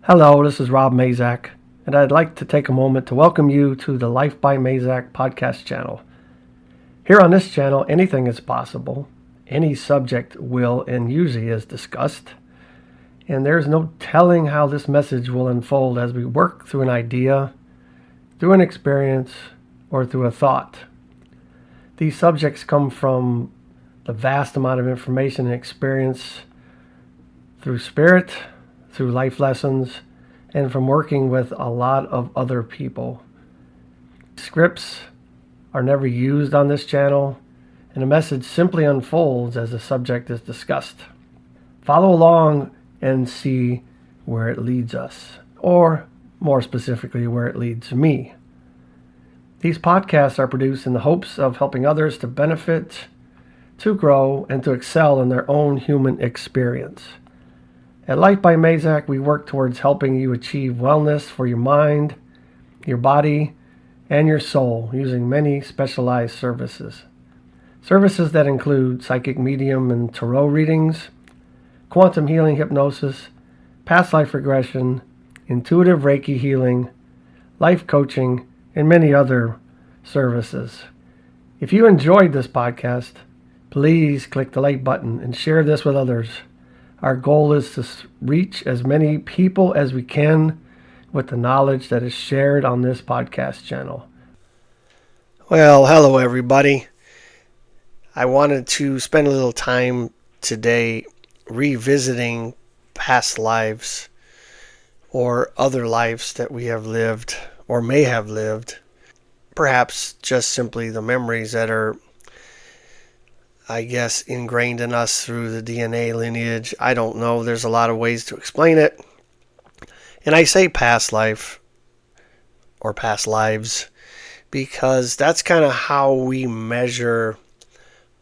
Hello, this is Rob Mazak, and I'd like to take a moment to welcome you to the Life by Mazak podcast channel. Here on this channel, anything is possible. Any subject will and usually is discussed, and there's no telling how this message will unfold as we work through an idea, through an experience, or through a thought. These subjects come from the vast amount of information and experience through spirit, through life lessons, and from working with a lot of other people. Scripts are never used on this channel, and the message simply unfolds as the subject is discussed. Follow along and see where it leads us, or more specifically, where it leads me. These podcasts are produced in the hopes of helping others to benefit, to grow, and to excel in their own human experience. At Life by Mazak, we work towards helping you achieve wellness for your mind, your body, and your soul using many specialized services. Services that include psychic medium and tarot readings, quantum healing hypnosis, past life regression, intuitive Reiki healing, life coaching, and many other services. If you enjoyed this podcast, please click the like button and share this with others. Our goal is to reach as many people as we can with the knowledge that is shared on this podcast channel. Well, hello everybody. I wanted to spend a little time today revisiting past lives or other lives that we have lived or may have lived. Perhaps just simply the memories that are, I guess, ingrained in us through the DNA lineage. I don't know. There's a lot of ways to explain it. And I say past life or past lives because that's kind of how we measure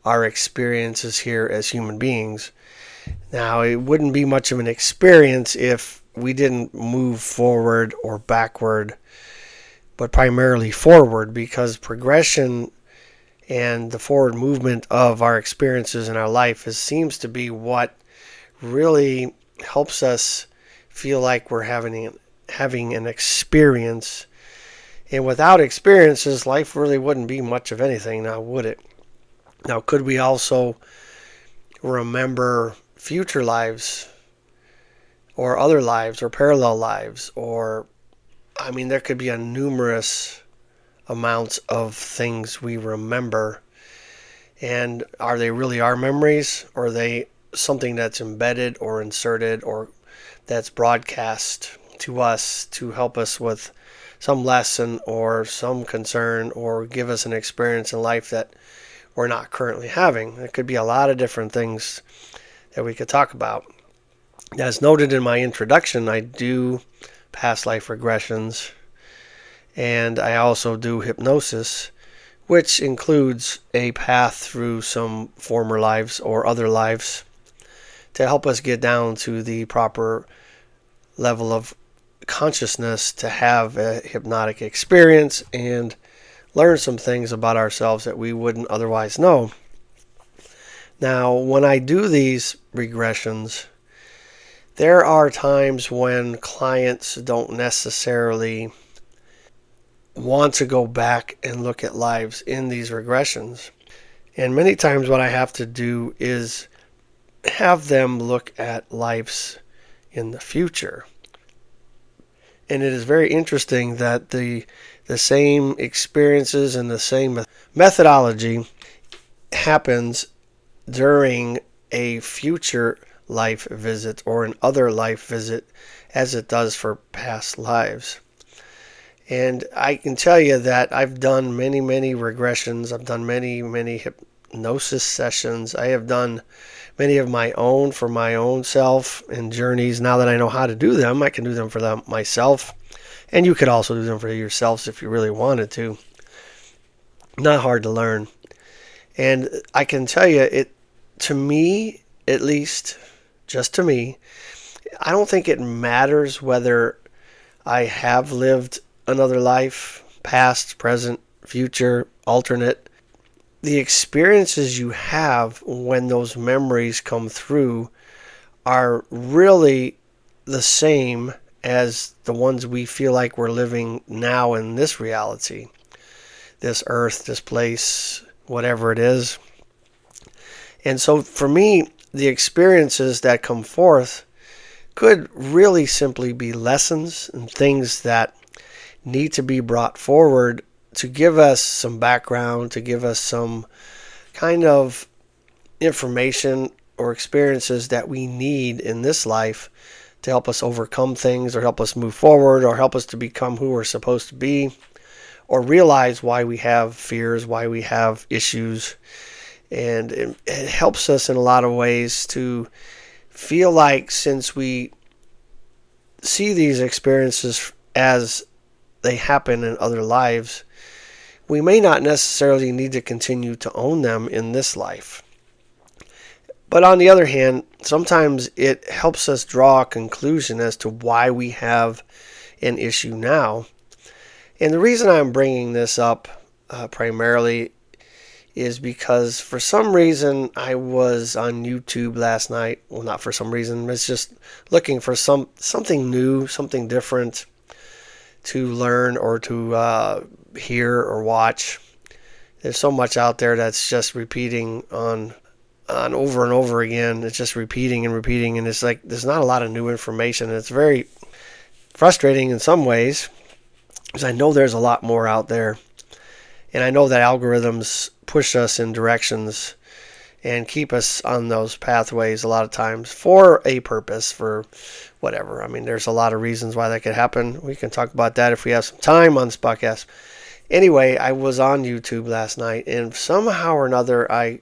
our experiences here as human beings. Now, it wouldn't be much of an experience if we didn't move forward or backward, but primarily forward, because progression and the forward movement of our experiences in our life seems to be what really helps us feel like we're having an experience. And without experiences, life really wouldn't be much of anything, now would it? Now, could we also remember future lives or other lives or parallel lives? Or, there could be a numerous amounts of things we remember. And are they really our memories, or are they something that's embedded or inserted or that's broadcast to us to help us with some lesson or some concern or give us an experience in life that we're not currently having? It could be a lot of different things that we could talk about. As noted in my introduction, I do past life regressions, and I also do hypnosis, which includes a path through some former lives or other lives to help us get down to the proper level of consciousness to have a hypnotic experience and learn some things about ourselves that we wouldn't otherwise know. Now, when I do these regressions, there are times when clients don't necessarily want to go back and look at lives in these regressions. And many times what I have to do is have them look at lives in the future. And it is very interesting that the same experiences and the same methodology happens during a future life visit or an other life visit as it does for past lives. And I can tell you that I've done many, many regressions. I've done many, many hypnosis sessions. I have done many of my own for my own self and journeys. Now that I know how to do them, I can do them for myself. And you could also do them for yourselves if you really wanted to. Not hard to learn. And I can tell you, to me, at least, just to me, I don't think it matters whether I have lived another life, past, present, future, alternate. The experiences you have when those memories come through are really the same as the ones we feel like we're living now in this reality, this earth, this place, whatever it is. And so for me, the experiences that come forth could really simply be lessons and things that need to be brought forward to give us some background, to give us some kind of information or experiences that we need in this life to help us overcome things or help us move forward or help us to become who we're supposed to be or realize why we have fears, why we have issues. And it helps us in a lot of ways to feel like since we see these experiences as they happen in other lives, we may not necessarily need to continue to own them in this life. But on the other hand, sometimes it helps us draw a conclusion as to why we have an issue now. And the reason I'm bringing this up primarily is because for some reason I was on YouTube last night. Well, not for some reason. It's just looking for something new, something different to learn or to hear or watch. There's so much out there that's just repeating on over and over again. It's just repeating and repeating, and it's like there's not a lot of new information. It's very frustrating in some ways because I know there's a lot more out there, and I know that algorithms push us in directions and keep us on those pathways a lot of times for a purpose, for whatever. I mean, there's a lot of reasons why that could happen. We can talk about that if we have some time on this podcast. Anyway, I was on YouTube last night, and somehow or another I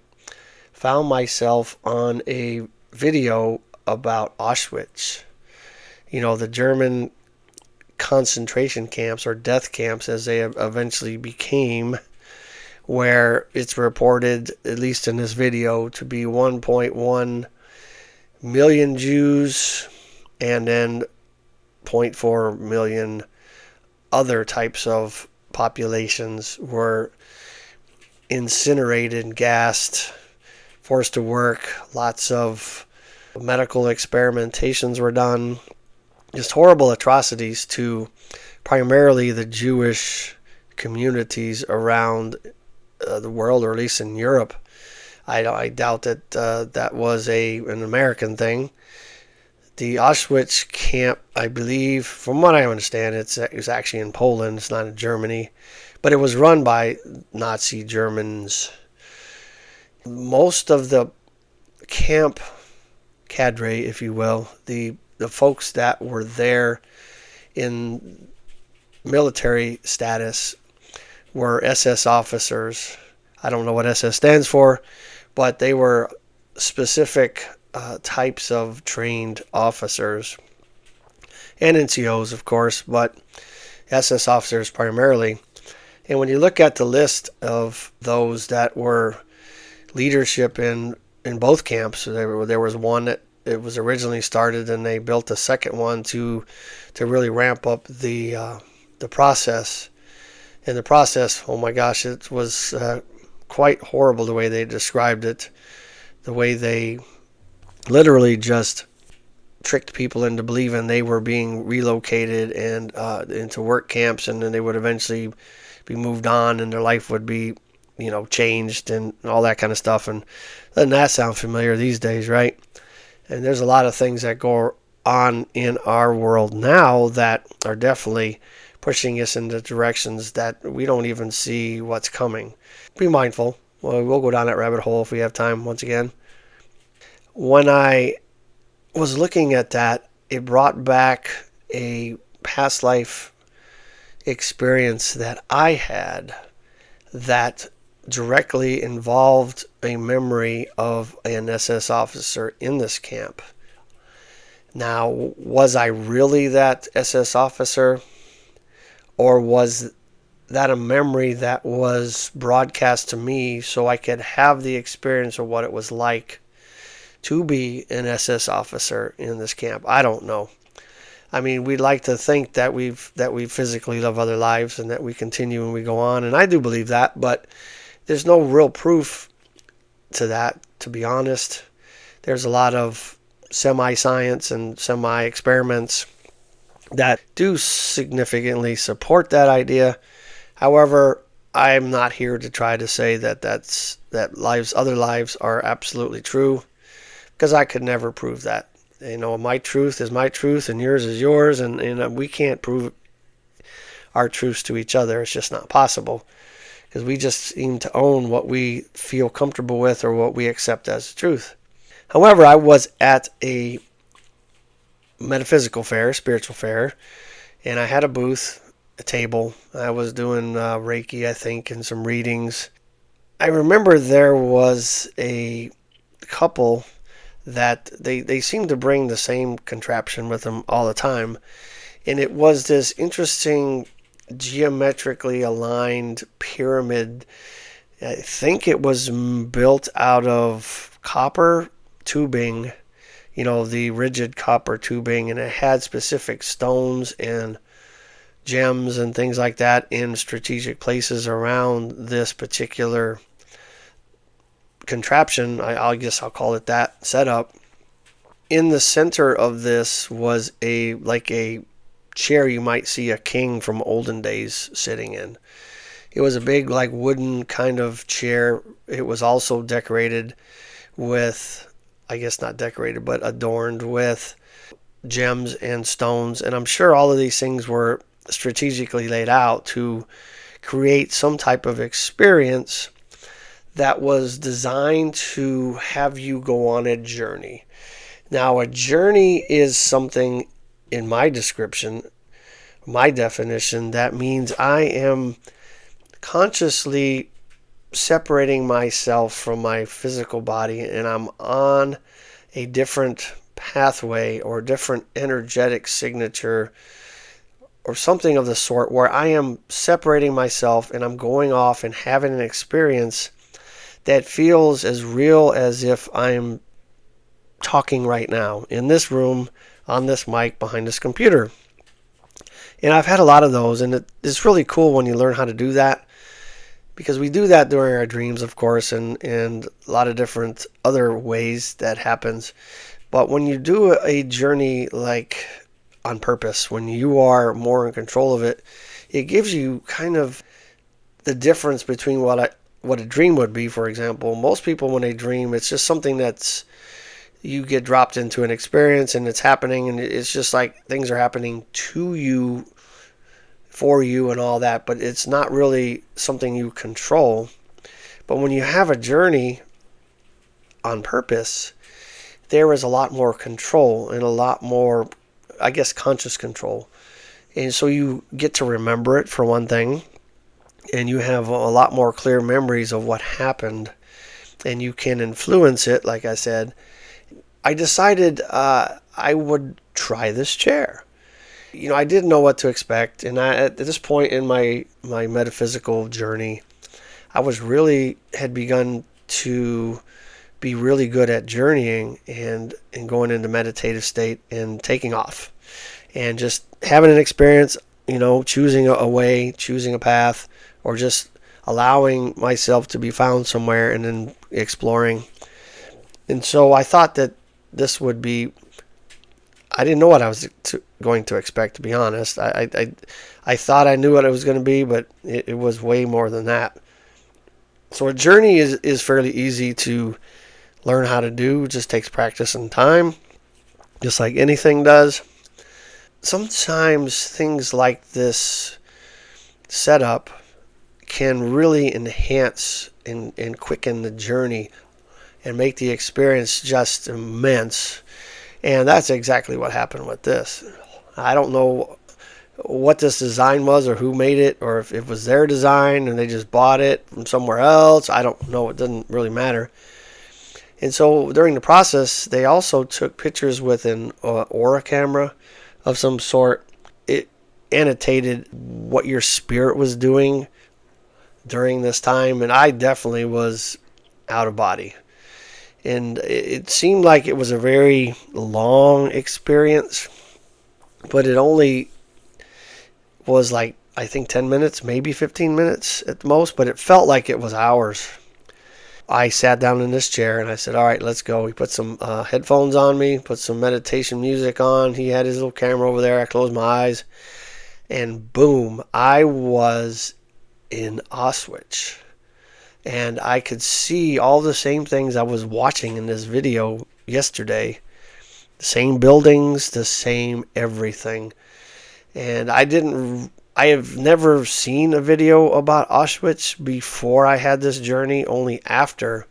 found myself on a video about Auschwitz. You know, the German concentration camps or death camps as they eventually became, where it's reported, at least in this video, to be 1.1 million Jews and then 0.4 million other types of populations were incinerated, gassed, forced to work. Lots of medical experimentations were done. Just horrible atrocities to primarily the Jewish communities around the world, or at least in Europe. I doubt that that was an American thing. The Auschwitz camp, I believe, from what I understand, it's actually in Poland. It's not in Germany, but it was run by Nazi Germans. Most of the camp cadre, if you will, the folks that were there in military status were SS officers. I don't know what SS stands for, but they were specific types of trained officers and NCOs, of course, but SS officers primarily. And when you look at the list of those that were leadership in both camps, there was one that it was originally started, and they built a second one to really ramp up the process. And the process, oh my gosh, it was quite horrible the way they described it, the way they literally just tricked people into believing they were being relocated and into work camps, and then they would eventually be moved on, and their life would be, changed and all that kind of stuff. And doesn't that sound familiar these days, right? And there's a lot of things that go on in our world now that are definitely pushing us into directions that we don't even see what's coming. Be mindful. Well, we'll go down that rabbit hole if we have time once again. When I was looking at that, it brought back a past life experience that I had that directly involved a memory of an SS officer in this camp. Now, was I really that SS officer? Or was that a memory that was broadcast to me so I could have the experience of what it was like to be an SS officer in this camp? I don't know. I mean, we'd like to think that we physically live other lives and that we continue and we go on, and I do believe that, but there's no real proof to that, to be honest. There's a lot of semi-science and semi-experiments that do significantly support that idea. However, I'm not here to try to say that other lives are absolutely true, because I could never prove that. My truth is my truth and yours is yours, and we can't prove our truths to each other. It's just not possible, because we just seem to own what we feel comfortable with or what we accept as truth. However, I was at a metaphysical fair, spiritual fair, and I had a booth, a table. I was doing Reiki, I think, and some readings. I remember there was a couple that they seemed to bring the same contraption with them all the time. And it was this interesting geometrically aligned pyramid. I think it was built out of copper tubing, the rigid copper tubing, and it had specific stones and gems and things like that in strategic places around this particular contraption. I guess I'll call it that setup. In the center of this was a chair you might see a king from olden days sitting in. It was a big wooden kind of chair. It was also decorated with, I guess not decorated, but adorned with gems and stones. And I'm sure all of these things were strategically laid out to create some type of experience that was designed to have you go on a journey. Now, a journey is something, in my description, my definition, that means I am consciously separating myself from my physical body, and I'm on a different pathway or different energetic signature or something of the sort, where I am separating myself and I'm going off and having an experience that feels as real as if I'm talking right now in this room, on this mic, behind this computer. And I've had a lot of those, and it's really cool when you learn how to do that, because we do that during our dreams, of course, and a lot of different other ways that happens. But when you do a journey on purpose, when you are more in control of it, it gives you kind of the difference between what a dream would be. For example, most people, when they dream, it's just something that's, you get dropped into an experience and it's happening, and it's just like things are happening to you, for you, and all that, but it's not really something you control. But when you have a journey on purpose, there is a lot more control and a lot more, I guess, conscious control. And so you get to remember it, for one thing, and you have a lot more clear memories of what happened, and you can influence it. Like I said, I decided I would try this chair. I didn't know what to expect, and at this point in my metaphysical journey, I had begun to be really good at journeying and going into meditative state and taking off and just having an experience, choosing a way, choosing a path, or just allowing myself to be found somewhere and then exploring. And so I thought that this would be, I didn't know what I was going to expect, to be honest. I thought I knew what it was going to be, but it was way more than that. So a journey is fairly easy to learn how to do. It just takes practice and time, just like anything does. Sometimes things like this setup can really enhance and quicken the journey and make the experience just immense. And that's exactly what happened with this. I don't know what this design was or who made it, or if it was their design and they just bought it from somewhere else. I don't know. It doesn't really matter. And so during the process, they also took pictures with an aura camera of some sort. It annotated what your spirit was doing during this time, and I definitely was out of body. And it seemed like it was a very long experience, but it only was I think 10 minutes, maybe 15 minutes at the most, but it felt like it was hours. I sat down in this chair and I said, all right, let's go. He put some headphones on me, put some meditation music on. He had his little camera over there. I closed my eyes, and boom, I was in Auschwitz. And I could see all the same things I was watching in this video yesterday. The same buildings, the same everything. And I have never seen a video about Auschwitz before I had this journey, only after,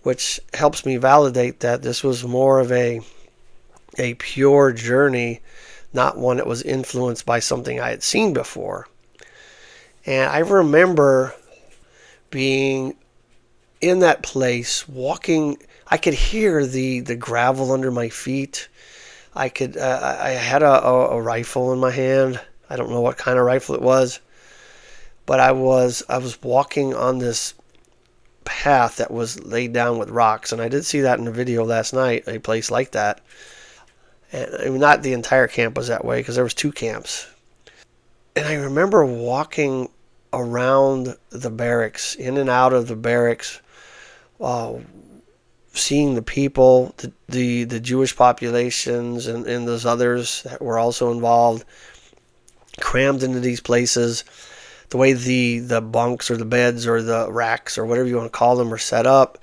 which helps me validate that this was more of a pure journey, not one that was influenced by something I had seen before. And I remember being in that place, walking. I could hear the gravel under my feet. I had a rifle in my hand. I don't know what kind of rifle it was, but I was walking on this path that was laid down with rocks, and I did see that in the video last night, a place like that. And not the entire camp was that way, because there was 2 camps. And I remember walking around the barracks, in and out of the barracks, seeing the people, the Jewish populations, and those others that were also involved, crammed into these places. The way the bunks or the beds or the racks or whatever you want to call them are set up.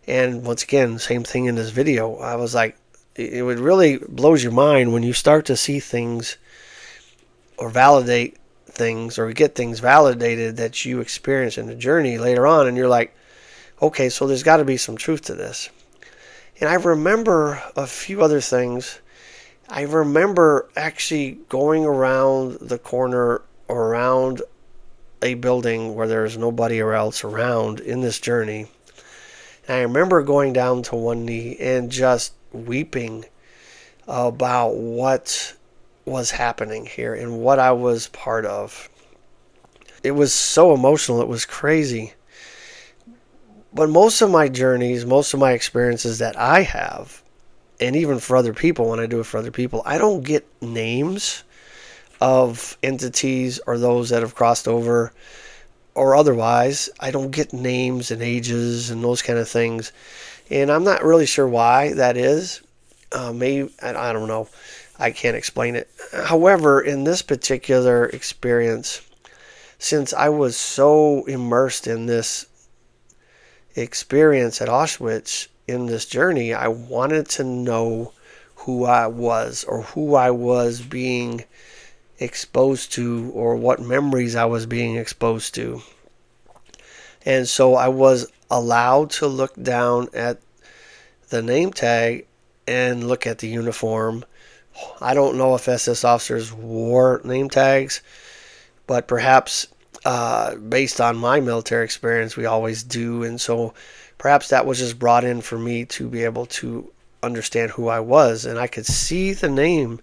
And once again, same thing in this video. I was like, it would really blows your mind when you start to see things or validate things or get things validated that you experience in the journey later on, and you're like, okay, so there's got to be some truth to this. And I remember a few other things. I remember actually going around the corner or around a building where there's nobody else around in this journey. And I remember going down to one knee and just weeping about what was happening here and what I was part of. It was so emotional. It was crazy. But most of my journeys, most of my experiences that I have, and even for other people, when I do it for other people, I don't get names of entities or those that have crossed over or otherwise. I don't get names and ages and those kind of things. And I'm not really sure why that is. Maybe, I don't know. I can't explain it. However, in this particular experience, since I was so immersed in this experience at Auschwitz, in this journey, I wanted to know who I was, or who I was being exposed to, or what memories I was being exposed to. And so I was allowed to look down at the name tag and look at the uniform. I don't know if SS officers wore name tags, but perhaps based on my military experience, we always do. And so perhaps that was just brought in for me to be able to understand who I was. And I could see the name,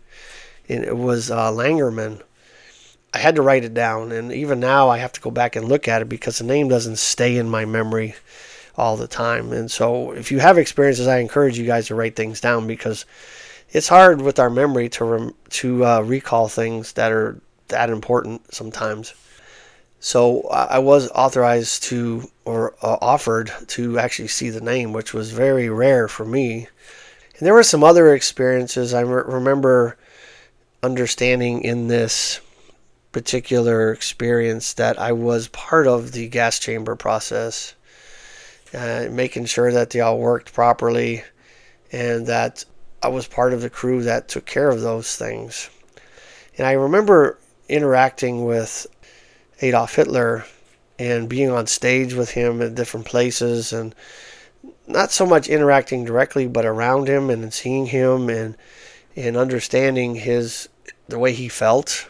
and it was Langerman. I had to write it down, and even now I have to go back and look at it because the name doesn't stay in my memory all the time. And so if you have experiences, I encourage you guys to write things down, because it's hard with our memory to recall things that are that important sometimes. So I was authorized to, or offered to actually see the name, which was very rare for me. And there were some other experiences I remember understanding in this particular experience that I was part of the gas chamber process, making sure that they all worked properly, and that I was part of the crew that took care of those things. And I remember interacting with Adolf Hitler and being on stage with him at different places, and not so much interacting directly, but around him and seeing him and understanding the way he felt,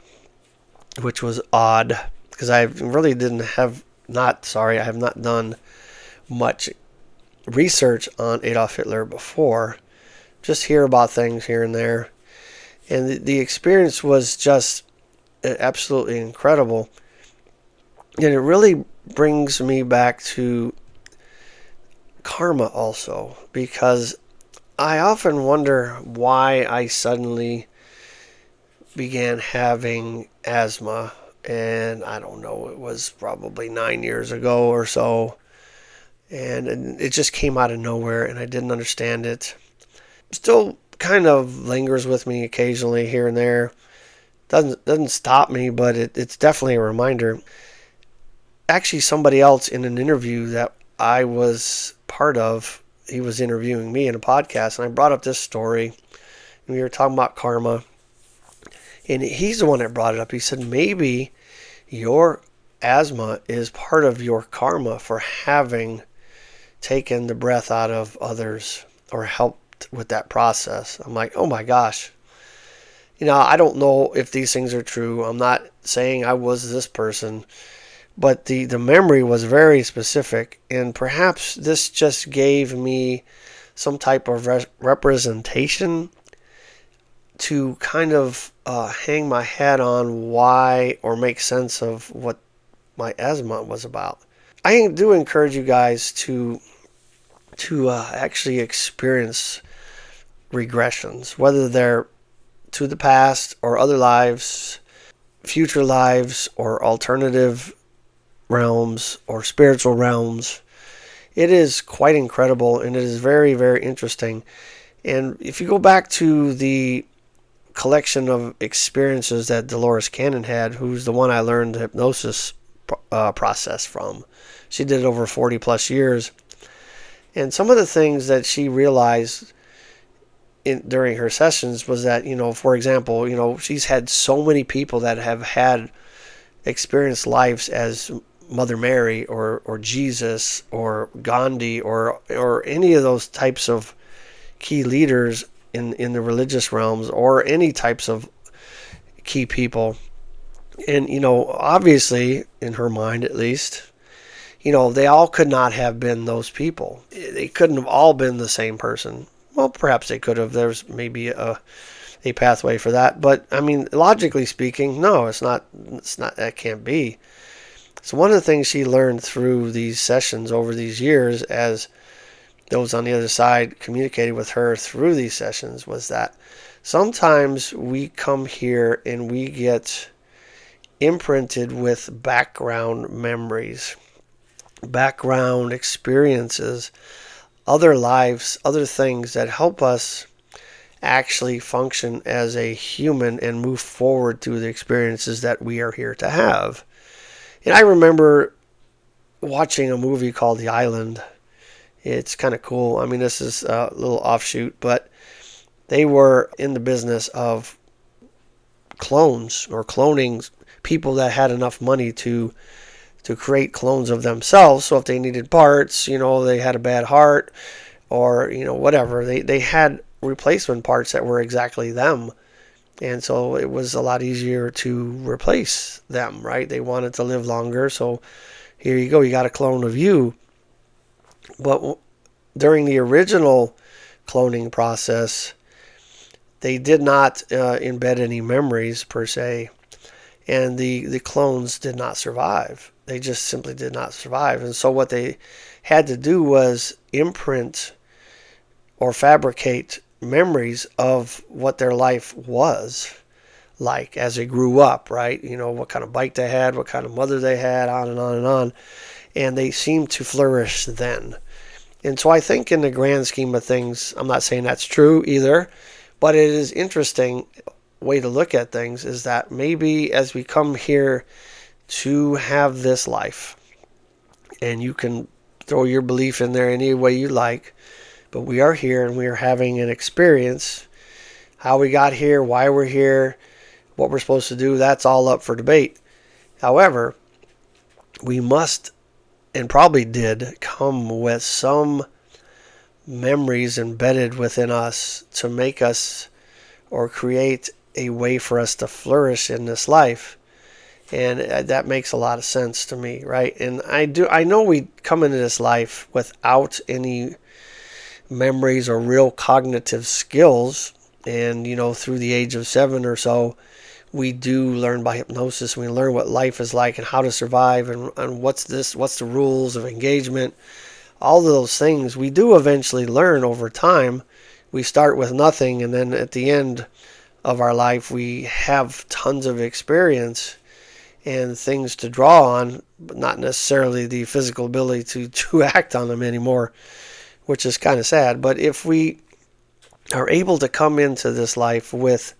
which was odd, because I really I have not done much research on Adolf Hitler before. Just hear about things here and there. And the experience was just absolutely incredible. And it really brings me back to karma also, because I often wonder why I suddenly began having asthma. And I don't know, it was probably 9 years ago or so. and it just came out of nowhere, and I didn't understand it. Still kind of lingers with me occasionally here and there. Doesn't stop me, but it's definitely a reminder. Actually, somebody else in an interview that I was part of, he was interviewing me in a podcast, and I brought up this story. And we were talking about karma, and he's the one that brought it up. He said, maybe your asthma is part of your karma for having taken the breath out of others or helped with that process. I'm like, oh my gosh. I don't know if these things are true. I'm not saying I was this person, but the memory was very specific, and perhaps this just gave me some type of representation to kind of hang my hat on why, or make sense of what my asthma was about. I do encourage you guys to actually experience regressions, whether they're to the past or other lives, future lives, or alternative realms or spiritual realms. It is quite incredible, and it is very, very interesting. And if you go back to the collection of experiences that Dolores Cannon had, who's the one I learned the hypnosis process from, she did it over 40 plus years. And some of the things that she realized during her sessions was that, for example, she's had so many people that have had experienced lives as Mother Mary or Jesus or Gandhi or any of those types of key leaders in the religious realms, or any types of key people. And, obviously, in her mind at least, they all could not have been those people. They couldn't have all been the same person. Well, perhaps they could have. There's maybe a pathway for that. But, I mean, logically speaking, no, it's not, that can't be. So one of the things she learned through these sessions over these years, as those on the other side communicated with her through these sessions, was that sometimes we come here and we get imprinted with background memories, background experiences, other lives, other things that help us actually function as a human and move forward through the experiences that we are here to have. And I remember watching a movie called The Island. It's kind of cool. I mean, this is a little offshoot, but they were in the business of clones, or cloning people that had enough money to create clones of themselves. So if they needed parts, they had a bad heart, or, whatever, they had replacement parts that were exactly them. And so it was a lot easier to replace them, right? They wanted to live longer, so here you go, you got a clone of you. But during the original cloning process, they did not embed any memories per se, and the clones did not survive. They just simply did not survive. And so what they had to do was imprint or fabricate memories of what their life was like as they grew up, right? What kind of bike they had, what kind of mother they had, on and on and on. And they seemed to flourish then. And so I think in the grand scheme of things, I'm not saying that's true either, but it is interesting way to look at things, is that maybe as we come here to have this life, and you can throw your belief in there any way you like, but we are here and we are having an experience. How we got here, why we're here, what we're supposed to do, that's all up for debate. However, we must, and probably did, come with some memories embedded within us to make us, or create a way for us to flourish in this life. And that makes a lot of sense to me, right? And I know we come into this life without any memories or real cognitive skills. And, through the age of 7 or so, we do learn by hypnosis. We learn what life is like and how to survive, and what's the rules of engagement. All of those things we do eventually learn over time. We start with nothing, and then at the end of our life, we have tons of experience. and things to draw on, but not necessarily the physical ability to act on them anymore, which is kind of sad. But if we are able to come into this life with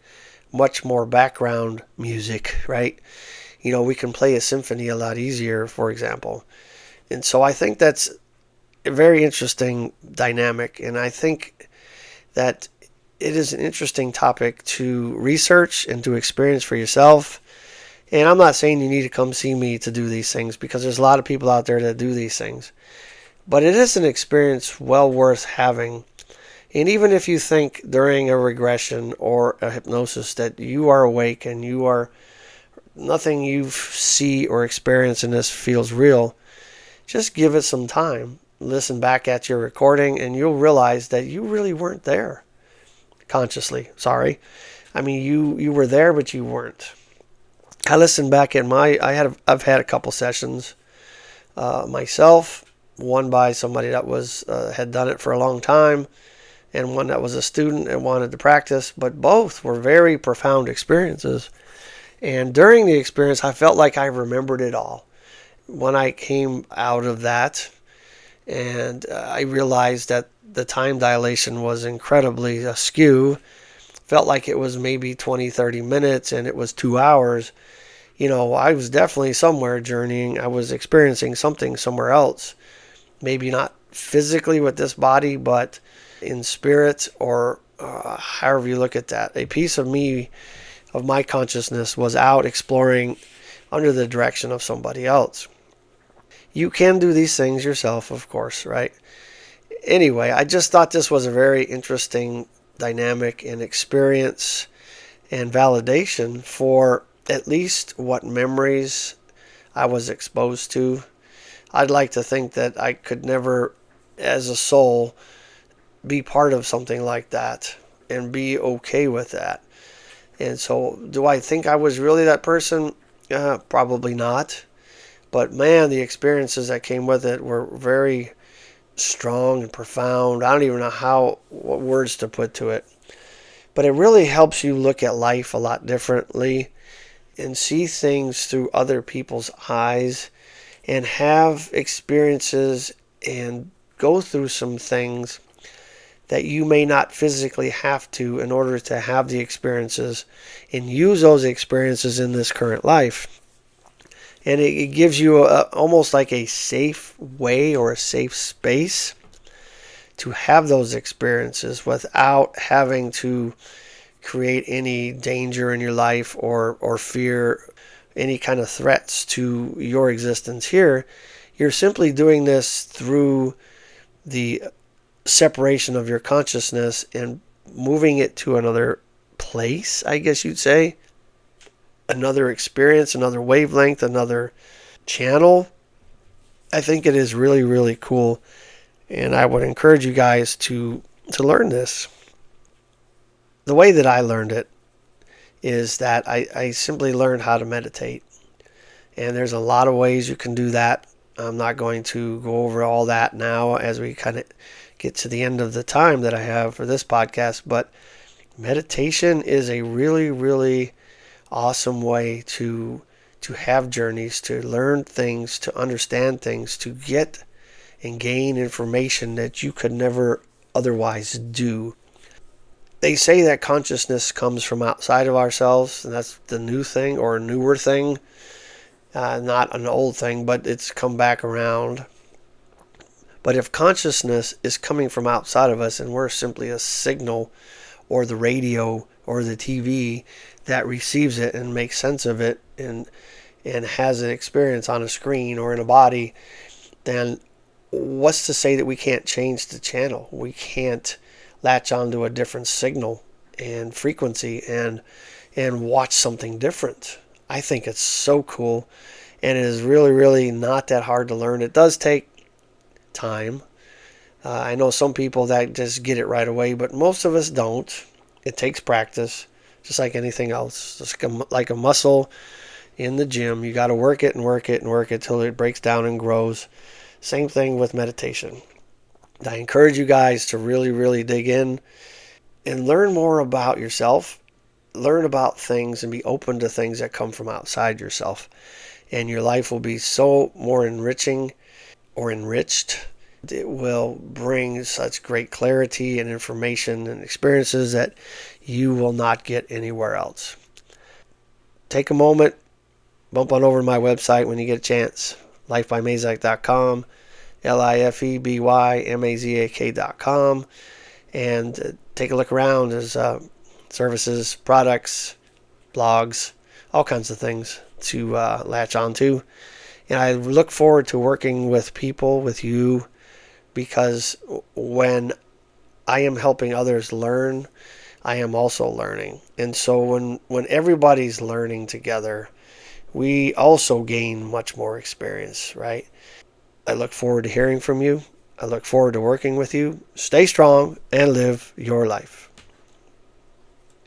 much more background music, right? We can play a symphony a lot easier, for example. And so I think that's a very interesting dynamic. And I think that it is an interesting topic to research and to experience for yourself. And I'm not saying you need to come see me to do these things, because there's a lot of people out there that do these things. But it is an experience well worth having. And even if you think during a regression or a hypnosis that you are awake and you are nothing you see or experience in this feels real, just give it some time. Listen back at your recording and you'll realize that you really weren't there consciously. Sorry. I mean, you were there, but you weren't. I listened back at I've had a couple sessions myself, one by somebody that had done it for a long time, and one that was a student and wanted to practice, but both were very profound experiences. And during the experience, I felt like I remembered it all. When I came out of that, and I realized that the time dilation was incredibly askew, felt like it was maybe 20, 30 minutes, and it was 2 hours. I was definitely somewhere journeying. I was experiencing something somewhere else. Maybe not physically with this body, but in spirit, or however you look at that. A piece of me, of my consciousness, was out exploring under the direction of somebody else. You can do these things yourself, of course, right? Anyway, I just thought this was a very interesting dynamic and experience and validation for at least what memories I was exposed to. I'd like to think that I could never, as a soul, be part of something like that and be okay with that. And so, do I think I was really that person? Probably not. But man, the experiences that came with it were very strong and profound. I don't even know what words to put to it. But it really helps you look at life a lot differently and see things through other people's eyes and have experiences and go through some things that you may not physically have to in order to have the experiences and use those experiences in this current life. And it gives you almost like a safe way or a safe space to have those experiences without having to create any danger in your life or fear any kind of threats to your existence here. You're simply doing this through the separation of your consciousness and moving it to another place, I guess you'd say. Another experience, another wavelength, another channel. I think it is really, really cool. And I would encourage you guys to learn this. The way that I learned it is that I simply learned how to meditate. And there's a lot of ways you can do that. I'm not going to go over all that now as we kind of get to the end of the time that I have for this podcast. But meditation is a really, really awesome way to have journeys, to learn things, to understand things, to get and gain information that you could never otherwise do. They say that consciousness comes from outside of ourselves, and that's the new thing or a newer thing, not an old thing, but it's come back around. But if consciousness is coming from outside of us and we're simply a signal or the radio or the TV that receives it and makes sense of it and has an experience on a screen or in a body, then what's to say that we can't change the channel? We can't latch onto a different signal and frequency and watch something different. I think it's so cool, and it is really, really not that hard to learn. It does take time. I know some people that just get it right away, but most of us don't. It takes practice, just like anything else. Just like a muscle in the gym. You got to work it and work it and work it till it breaks down and grows. Same thing with meditation. I encourage you guys to really, really dig in and learn more about yourself learn about things and be open to things that come from outside yourself. And your life will be so more enriching or enriched. It will bring such great clarity and information and experiences that you will not get anywhere else. Take a moment, bump on over to my website when you get a chance, lifebymazak.com, lifebymazak.com, and take a look around. There's services, products, blogs, all kinds of things to latch onto. And I look forward to working with people, with you, because when I am helping others learn, I am also learning. And so when everybody's learning together, we also gain much more experience, right? I look forward to hearing from you. I look forward to working with you. Stay strong and live your life.